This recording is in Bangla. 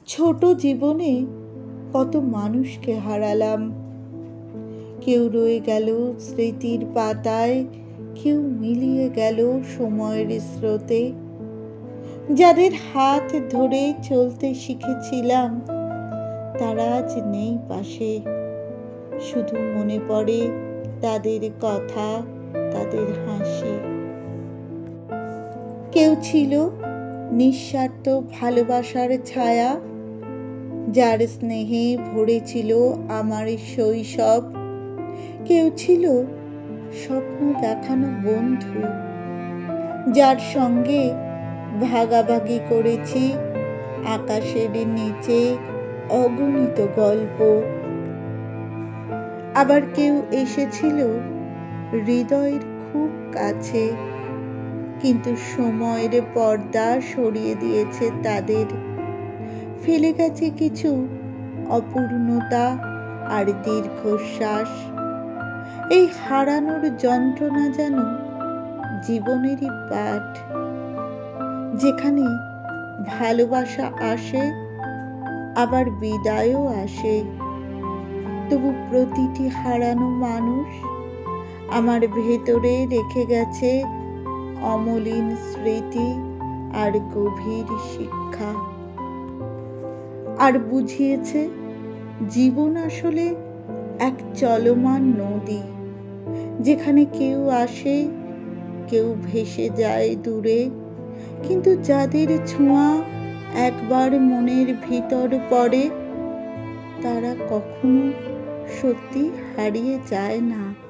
ছোট জীবনে কত মানুষকে হারালাম। কেউ রয়ে গেল স্মৃতির পাতায়, কেউ মিলিয়ে গেল সময়ের স্রোতে। যাদের হাত ধরে চলতে শিখেছিলাম তারা আজ নেই পাশে। শুধু মনে পড়ে তাদের কথা, তাদের হাসি। কেউ ছিল নিঃস্বার্থ ভালোবাসার ছায়া, যার স্নেহে ভরেছিল আমার শৈশব। কেউ ছিল স্বপ্ন দেখানো বন্ধু, যার সঙ্গে ভাগাভাগি করেছি আকাশের নিচে অগণিত গল্প। আবার কেউ এসেছিল হৃদয়ের খুব কাছে, কিন্তু সময়ের পর্দা সরিয়ে দিয়েছে তাদের। ফেলে গেছে কিছু অপূর্ণতা আর দীর্ঘশ্বাস। এই হারানোর যন্ত্রণা যেন জীবনেরই পাঠ, যেখানে ভালোবাসা আসে আবার বিদায়ও আসে। তবু প্রতিটি হারানো মানুষ আমার ভেতরে রেখে গেছে অমলিন স্মৃতি আর গভীর শিক্ষা। আর বুঝিয়েছে জীবন আসলে এক চলমান নদী, যেখানে কেউ আসে, কেউ ভেসে যায় দূরে, কিন্তু যাদের ছোঁয়া একবার মনের ভিতর পড়ে তারা কখনো সত্যি হারিয়ে যায় না।